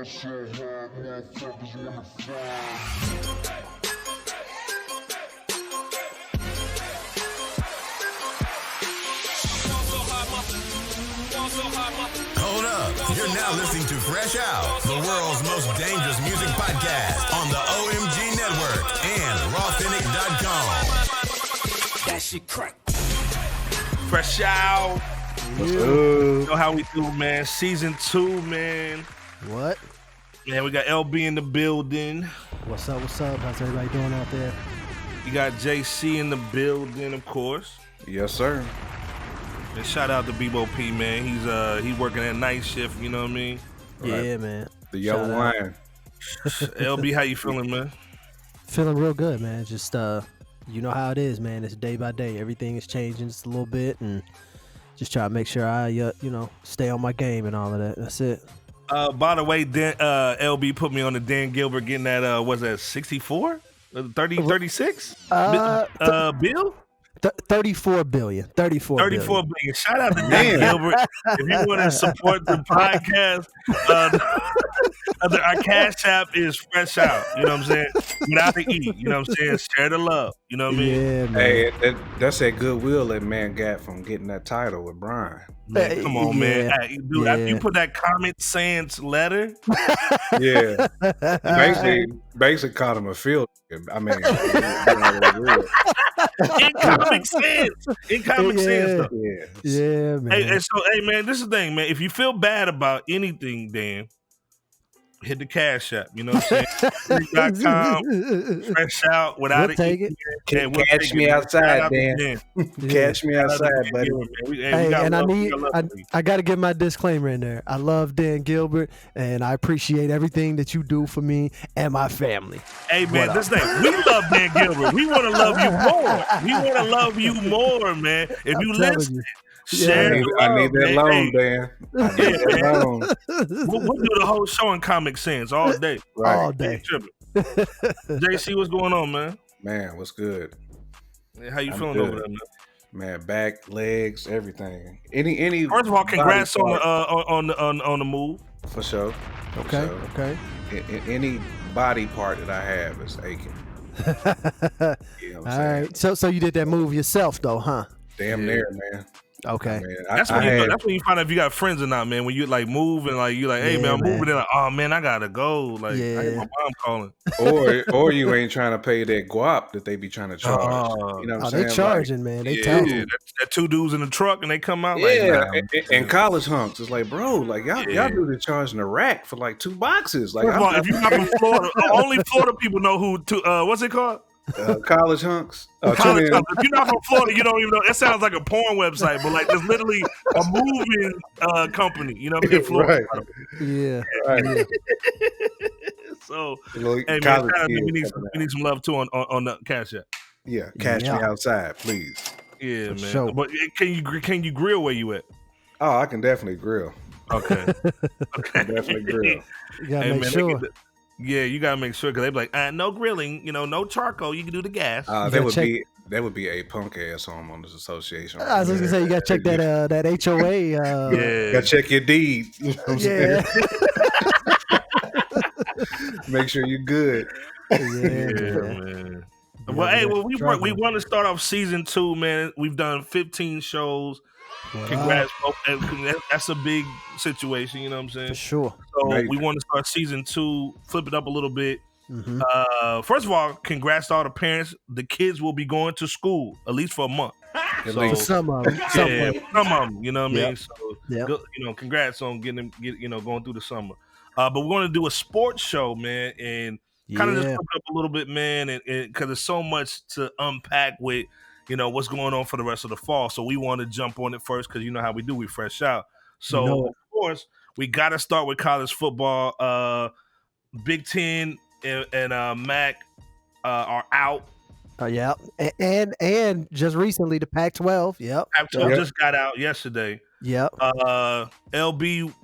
Hold up. You're now listening to Fresh Out, the world's most dangerous music podcast on the OMG Network and rawfinic.com. That shit crack. Fresh Out. You know how we do, man. Season 2, man. What? Man, we got LB in the building. What's up? What's up? How's everybody doing out there? You got JC in the building, of course. Yes, sir. And shout out to Bebo P, man. He's working at night shift, you know what I mean? Yeah, man. The yellow wine. LB, how you feeling, man? Feeling real good, man. Just you know how it is, man. It's day by day. Everything is changing just a little bit, and just try to make sure I stay on my game and all of that. That's it. By the way, LB put me on the Dan Gilbert getting that, was that 64? 36? Bill? 34 billion. 34 billion. Shout out to Dan Gilbert. If you want to support the podcast, our cash app is Fresh Out. You know what I'm saying? Without the E. You know what I'm saying? Share the love. You know what I mean? Yeah, man. Hey, that's that goodwill that man got from getting that title with Brian. Man, come on, man. Hey, dude, after you put that Comic Sans letter. Yeah. Basically called him a field. I mean, in Comic Sans. In Comic Sans stuff. Yeah, man. Hey, man, this is the thing, man. If you feel bad about anything, Dan, hit the cash app. You know what I'm saying? .com, Fresh Out, without we'll take it. Catch me outside, Dan. Catch me outside, buddy. I got to get my disclaimer in there. I love Dan Gilbert, and I appreciate everything that you do for me and my family. Hey, man, this thing, we love Dan Gilbert. We want to love you more. We want to love you more, man. If you listen. I need that loan, Dan. We'll do the whole show in Comic Sans all day. Right. All day. JC, what's going on, man? Man, what's good? How you feeling over there, man? Man, back, legs, everything. Any. First of all, congrats on the move. For sure. Okay. Any body part that I have is aching. You know what I'm saying? Right. So you did that move yourself, though, huh? Damn near, man. Okay. Man, that's when you find out if you got friends or not, man. When you like move and like you like, hey man, I'm moving in. Like, oh man, I gotta go. Like, I hear my mom calling. Or you ain't trying to pay that guap that they be trying to charge. You know what I'm saying? They charging, man. They telling. That two dudes in the truck and they come out. Yeah, and college hunks. It's like, bro, like y'all do the charging the rack for like 2 boxes. Like, if you're not from Florida, only Florida people know who. What's it called? College hunks. College hunks. If you're not from Florida, you don't even know. It sounds like a porn website, but like it's literally a moving company. You know what I mean? Florida. Right. Yeah. Right. So, hey man, we need some love too on the cash app. Yeah, cash me outside, please. Yeah, man. Sure. But can you grill where you at? Oh, I can definitely grill. Okay. Definitely grill. You gotta make sure. Yeah, you gotta make sure because they be like, no grilling, no charcoal. You can do the gas. That would be a punk ass homeowners association. I was just gonna say you gotta check that HOA. Yeah, gotta check your deed. You know what I'm saying? Make sure you're good. Yeah, man. Well, we want to start off season 2, man. We've done 15 shows. Congrats, that's a big situation, you know what I'm saying? For sure. So we want to start season 2, flip it up a little bit. Mm-hmm. First of all, congrats to all the parents. The kids will be going to school at least for a month. For some of them. Some of them, you know what I mean? So, congrats on getting going through the summer. But we're going to do a sports show, man, and kind of just flip it up a little bit, man, and because there's so much to unpack with. What's going on for the rest of the fall. So we want to jump on it first because you know how we do. We fresh out. So, of course, we got to start with college football. Big Ten and MAC are out. Yeah. And just recently, the Pac-12. Yep. Pac-12 just got out yesterday. Yep. LB,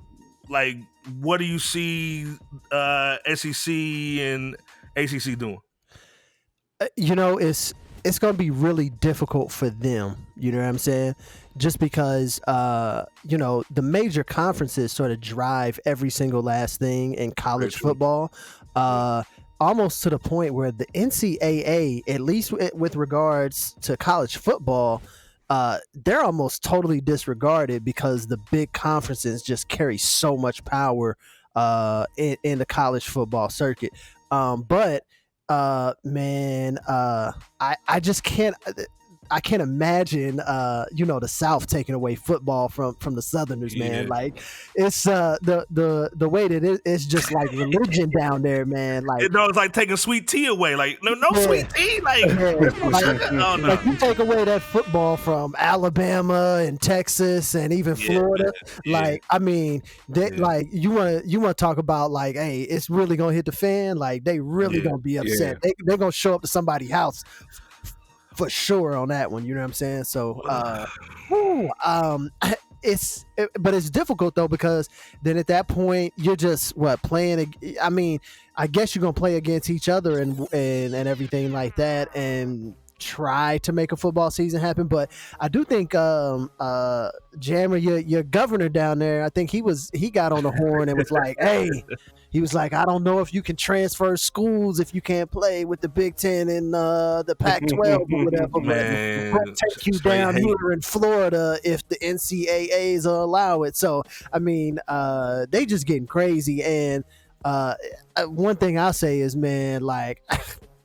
like, what do you see SEC and ACC doing? it's going to be really difficult for them. You know what I'm saying? Just because, you know, the major conferences sort of drive every single last thing in college football, almost to the point where the NCAA, at least with regards to college football, they're almost totally disregarded because the big conferences just carry so much power in the college football circuit. But man, I just can't. I can't imagine, you know, the South taking away football from the Southerners, man. Like, it's the way that it's just like religion down there, man. Like, it's like taking sweet tea away. Like, no sweet tea. Like, like you take away that football from Alabama and Texas and even Florida. Like, I mean, like you want to talk about like, hey, it's really gonna hit the fan. Like, they really gonna be upset. They're gonna show up to somebody's house for sure on that one, you know what I'm saying? So, but it's difficult though, because then at that point you're just playing. I mean, I guess you're gonna play against each other and everything like that, and try to make a football season happen. But I do think Jammer, your governor down there, I think he got on the horn and was like, hey. He was like, I don't know if you can transfer schools if you can't play with the Big Ten and the Pac-12 or whatever. Man, but take you down here in Florida if the NCAAs allow it. So, I mean, they just getting crazy. And one thing I'll say is, man, like,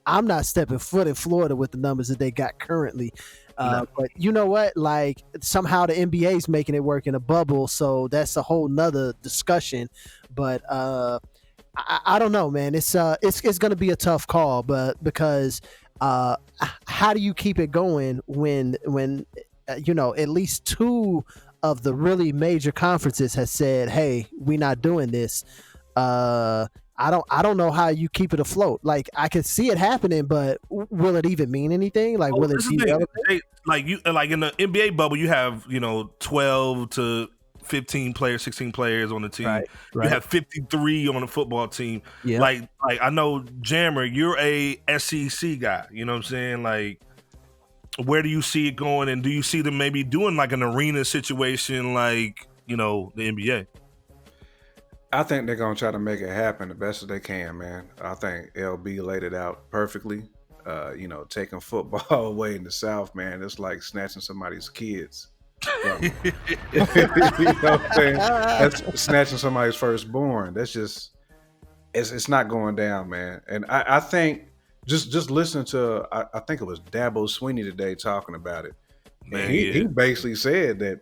I'm not stepping foot in Florida with the numbers that they got currently. But you know what? Like, somehow the NBA is making it work in a bubble. So that's a whole nother discussion. But I don't know, man. It's going to be a tough call, but because how do you keep it going when you know, at least two of the really major conferences has said, hey, we're not doing this. I don't know how you keep it afloat. Like, I could see it happening, but will it even mean anything? Like, will it be relevant? Like in the NBA bubble, you have, you know, 12 to 15 players, 16 players on the team. Right. You have 53 on the football team. Yeah. Like I know, Jammer, you're a SEC guy. You know what I'm saying? Like, where do you see it going? And do you see them maybe doing like an arena situation like, you know, the NBA? I think they're going to try to make it happen the best that they can, man. I think LB laid it out perfectly. You know, taking football away in the South, man, it's like snatching somebody's kids. You know what I'm saying? That's snatching somebody's firstborn. That's just, it's not going down, man. And I think just listening to, I think it was Dabo Sweeney today talking about it. Man, he basically said that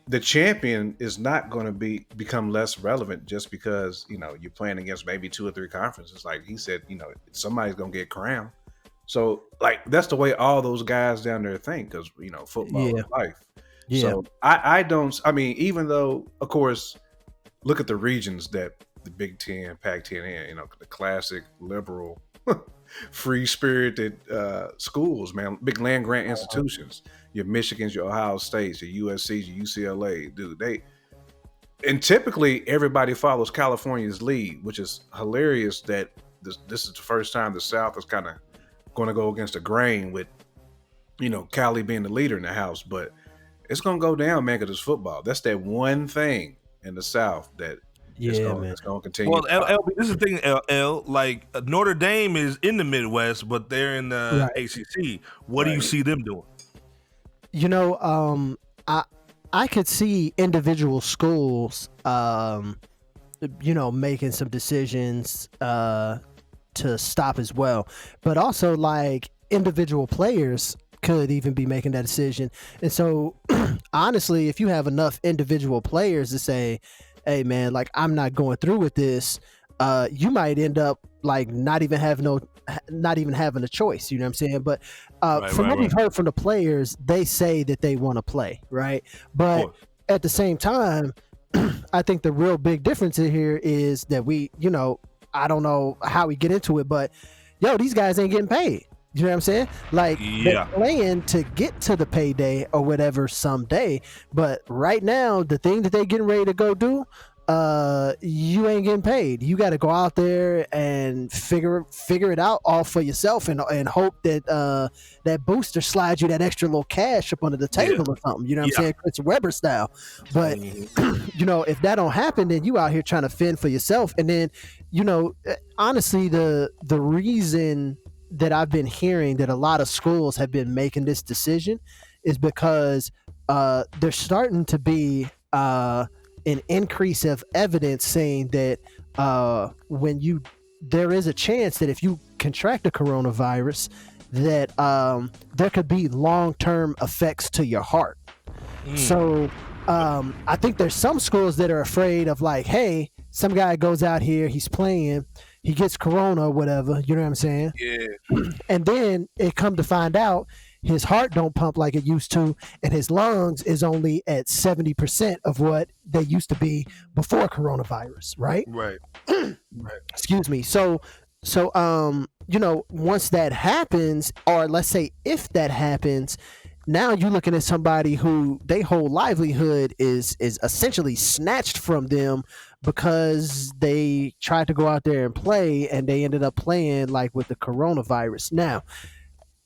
the champion is not going to become less relevant just because, you know, you're playing against maybe 2 or 3 conferences. Like he said, you know, somebody's going to get crowned. So, like, that's the way all those guys down there think, because, you know, football is life. So I mean, even though, of course, look at the regions that the Big Ten, Pac-10 in, you know, the classic liberal, free-spirited schools, man, big land-grant institutions, your Michigans, your Ohio States, your USCs, your UCLA, dude, and typically everybody follows California's lead, which is hilarious that this is the first time the South is kind of going to go against the grain with, you know, Cali being the leader in the house, but it's going to go down, man, because it's football. That's that one thing in the South that it's going to continue. Well, LB, this is the thing, like Notre Dame is in the Midwest, but they're in the ACC. What do you see them doing? You know, I could see individual schools, you know, making some decisions to stop as well, but also like individual players could even be making that decision. And so honestly, if you have enough individual players to say, hey man, like, I'm not going through with this, you might end up like not even having a choice, you know what I'm saying? But from what we've heard from the players, they say that they want to play, right? But at the same time, I think the real big difference here is that we, you know, I don't know how we get into it, but yo, these guys ain't getting paid. You know what I'm saying? Like, they're playing to get to the payday or whatever someday. But right now, the thing that they're getting ready to go do, you ain't getting paid. You got to go out there and figure it out all for yourself, and hope that that booster slides you that extra little cash up under the table or something. You know what I'm saying? Chris Webber style. But you know, if that don't happen, then you out here trying to fend for yourself. And then, you know, honestly, the reason that I've been hearing that a lot of schools have been making this decision is because there's starting to be an increase of evidence saying that there is a chance that if you contract the coronavirus, that there could be long-term effects to your heart. So I think there's some schools that are afraid of, like, hey, some guy goes out here, he's playing, he gets corona or whatever, you know what I'm saying? Yeah. And then it come to find out his heart don't pump like it used to, and his lungs is only at 70% of what they used to be before coronavirus, right? Right. Excuse me. So you know, once that happens, or let's say if that happens, now you're looking at somebody who their whole livelihood is essentially snatched from them because they tried to go out there and play and they ended up playing like with the coronavirus. Now,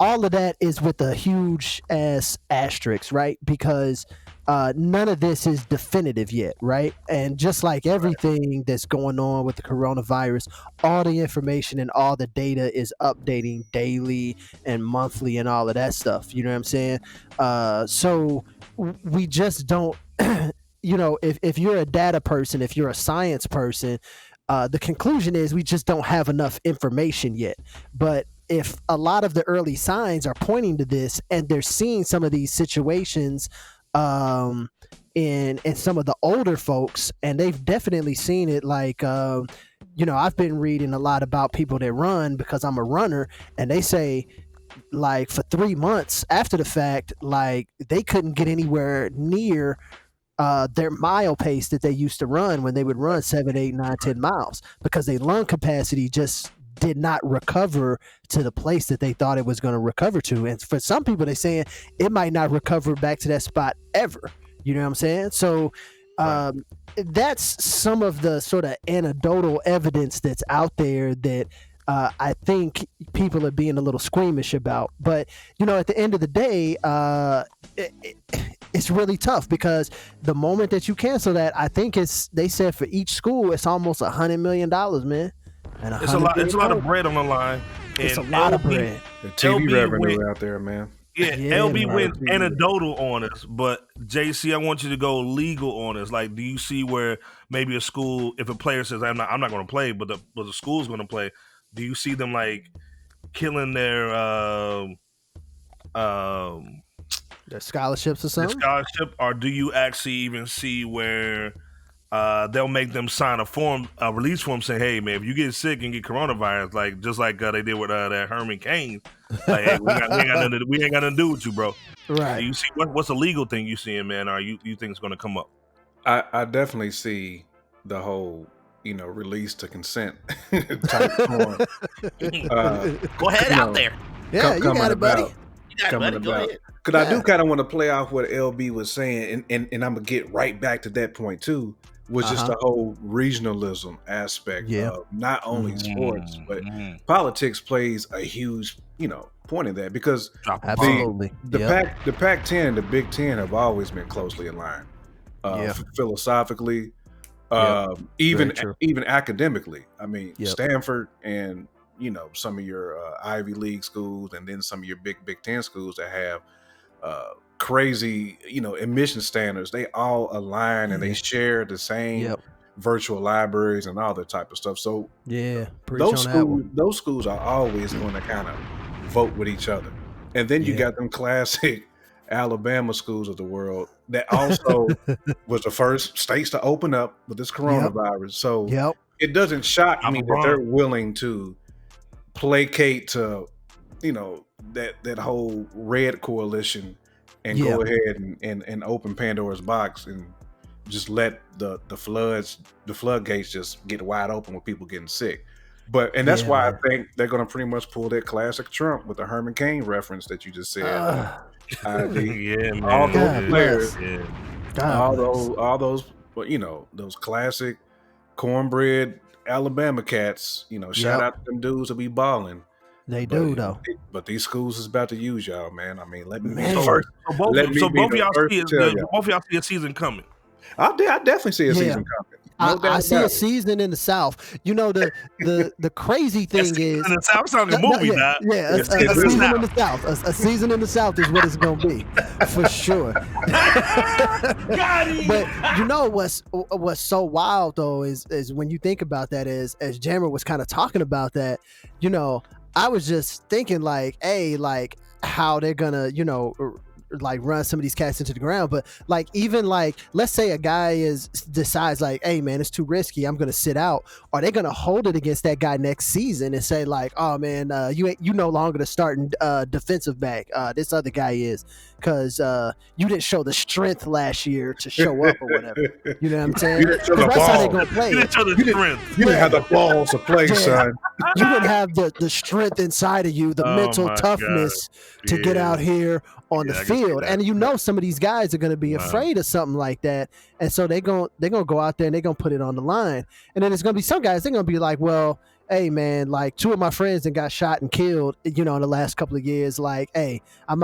all of that is with a huge ass asterisk, right? Because none of this is definitive yet, right? And just like everything that's going on with the coronavirus, all the information and all the data is updating daily and monthly and all of that stuff. You know what I'm saying? So we just don't, you know, if you're a data person, if you're a science person, the conclusion is we just don't have enough information yet. But if a lot of the early signs are pointing to this, and they're seeing some of these situations in some of the older folks, and they've definitely seen it, like you know, I've been reading a lot about people that run because I'm a runner, and they say like for 3 months after the fact, like they couldn't get anywhere near their mile pace that they used to run when they would run 7, 8, 9, 10 miles, because their lung capacity just did not recover to the place that they thought it was going to recover to. And for some people, they're saying it might not recover back to that spot ever. You know what I'm saying? So that's some of the sort of anecdotal evidence that's out there that I think people are being a little squeamish about. But, you know, at the end of the day, it's really tough, because the moment that you cancel that, I think they said for each school, it's almost $100 million, man. And it's a lot of bread on the line. It's a lot of bread. The TV revenue out there, man. Yeah, LB went anecdotal on us, but JC, I want you to go legal on us. Like, do you see where maybe a school, if a player says I'm not going to play, but the school's going to play, do you see them like killing their scholarships or something? Scholarship, or do you actually even see where they'll make them sign a release form saying, "Hey, man, if you get sick and get coronavirus, like just like they did with that Herman Cain, like, hey, we ain't got nothing to do with you, bro." Right? You see what's a legal thing you seeing, man? Or you think it's going to come up? I definitely see the whole, you know, release to consent type form. Go ahead out there. Yeah, you got it, buddy. Go ahead. Because I do kind of want to play off what LB was saying, and I'm going to get right back to that point too, was just the whole regionalism aspect of not only sports, but politics plays a huge, you know, point in that, because absolutely the Pac-10 and the Big Ten have always been closely aligned, philosophically, even academically. I mean, Stanford and, you know, some of your Ivy League schools, and then some of your Big Ten schools that have crazy, you know, admission standards, they all align and they share the same virtual libraries and all that type of stuff. So those schools are always going to kind of vote with each other. And then you got them classic Alabama schools of the world that also was the first states to open up with this coronavirus. So it doesn't shock me that they're willing to placate to, you know, that whole red coalition and go ahead and open Pandora's box and just let the floodgates just get wide open with people getting sick. And that's why I think they're going to pretty much pull that classic Trump with the Herman Cain reference that you just said. Yeah, man. All those players, all those but those classic cornbread Alabama cats. Shout out to them dudes that be balling. They do though. But these schools is about to use y'all, man. I mean, let me be So first. both of y'all see a season coming. I definitely see a season coming. I see a season in the South. The crazy thing is in the South sounds like a movie, a season in the South. A season in the South is what it's gonna be for sure. But what's so wild though is when you think about that, as Jammer was kind of talking about that, I was just thinking like, hey, like how they're gonna, like run some of these cats into the ground. But like, even like, let's say a guy decides like, hey man, it's too risky, I'm gonna sit out. Are they gonna hold it against that guy next season and say like, oh man, you no longer the starting defensive back, this other guy is, because you didn't show the strength last year to show up or whatever. You know what I'm saying? That's how they gonna play. You didn't show the strength. You didn't have the balls to play, son. You didn't have the strength inside of you, the mental toughness to get out here on the field. And some of these guys are going to be afraid of something like that. And so they're going to go out there and they're going to put it on the line. And then there's going to be some guys, they're going to be like, well, hey man, like 2 of my friends that got shot and killed, in the last couple of years. Like, hey, I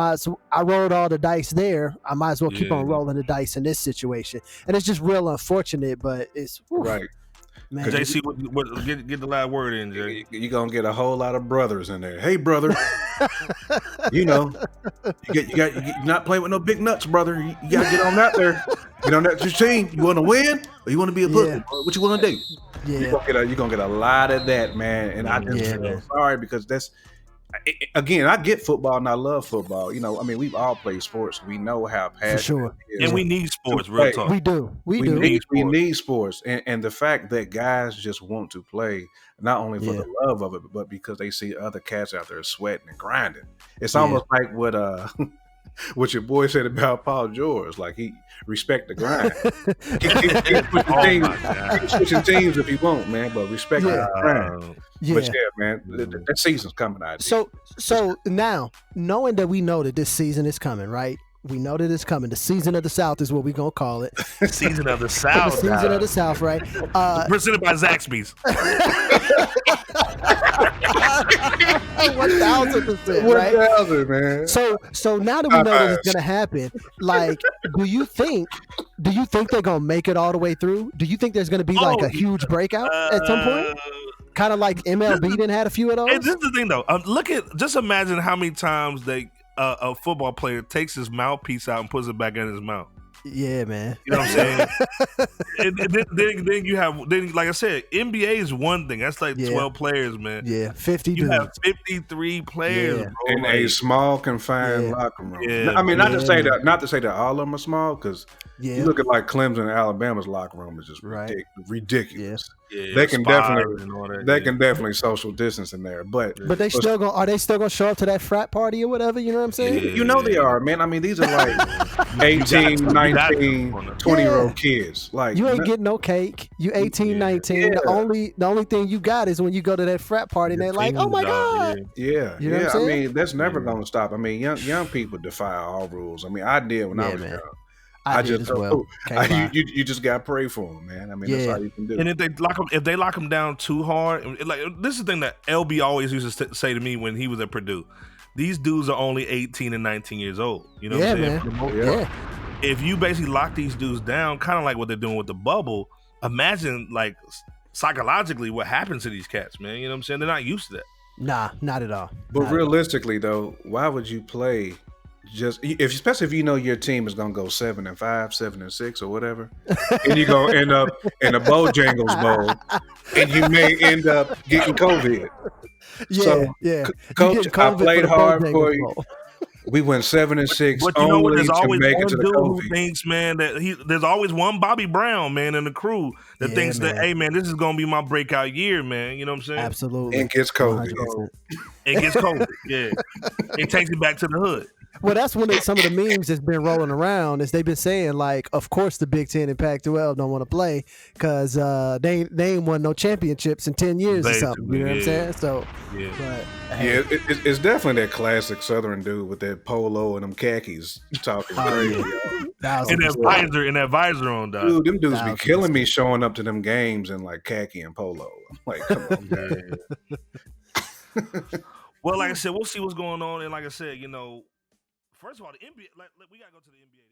rolled all the dice there. I might as well keep on rolling the dice in this situation. And it's just real unfortunate, but it's right. Man, JC, get the last word in, Jay. You're going to get a whole lot of brothers in there. Hey, brother. you're not playing with no big nuts, brother. You got to get on that there. Get on that team. You want to win or you want to be a pussy? What you want to do? Yeah. You're going to get a lot of that, man. And I just feel sorry because again, I get football and I love football. We've all played sports. We know how passionate it is. And we need sports, real talk. We do. We need sports. And the fact that guys just want to play, not only for the love of it, but because they see other cats out there sweating and grinding. It's almost like what your boy said about Paul George. Like, he respect the grind. He switching teams if he won't, man, but respect the grind. But man, that season's coming out. So now, knowing that we know that this season is coming, right? We know that it's coming. The season of the South is what we're going to call it. Season of the South. The season of the South, right? Presented by Zaxby's. 1,000%, right? 1,000, man. So now that we know that it's going to happen, like, do you think they're going to make it all the way through? Do you think there's going to be like a huge breakout at some point? Kind of like MLB didn't had a few of those? Hey, this is the thing, though. Just imagine how many times a football player takes his mouthpiece out and puts it back in his mouth. Yeah, man. You know what I'm saying? and then you have, like I said, NBA is one thing. That's like 12 players, man. Yeah, 50 You have 53 players, bro. In a small, confined locker room. Yeah, I mean, not to say that all of them are small, because you look at like Clemson and Alabama's locker room is just ridiculous. Yeah, they can definitely social distance in there, but are they still gonna show up to that frat party or whatever? You know what I'm saying? They are, man. I mean, these are like 18, 19, 20-year-old kids. Like, you ain't getting no cake. You 18, 19. The only thing you got is when you go to that frat party and they're like, oh my god. Yeah. You know what I'm saying? I mean, that's never gonna stop. I mean, young people defy all rules. I mean, I did when I was young. I just as well. You just gotta pray for them, man. I mean, that's all you can do. And if they lock them down too hard, like, this is the thing that LB always used to say to me when he was at Purdue. These dudes are only 18 and 19 years old. You know what I'm saying? Man. If you basically lock these dudes down, kind of like what they're doing with the bubble, imagine like psychologically what happens to these cats, man. You know what I'm saying? They're not used to that. Nah, not at all. But realistically, though, why would you play? Especially if you know your team is gonna go 7-5, 7-6, or whatever, and you're gonna end up in a Bojangles Bowl, and you may end up getting COVID. Coach, I played hard for you. We went 7-6 but only there's to always make it one to the dude COVID. Who thinks, man, that there's always one Bobby Brown, man, in the crew that thinks that, hey, man, this is gonna be my breakout year, man. You know what I'm saying? Absolutely. And gets COVID. 100%. And gets COVID. Yeah. It takes it back to the hood. Well, that's some of the memes that's been rolling around is they've been saying like, of course the Big Ten and Pac-12 don't want to play because they ain't won no championships in 10 years or something. You know what I'm saying? So it's definitely that classic Southern dude with that polo and them khakis talking crazy. And that visor on, dog. Dude, them dudes be killing me showing up to them games in like khaki and polo. I'm like, come on, man. Well, like I said, we'll see what's going on, and like I said, first of all, the NBA. We gotta go to the NBA.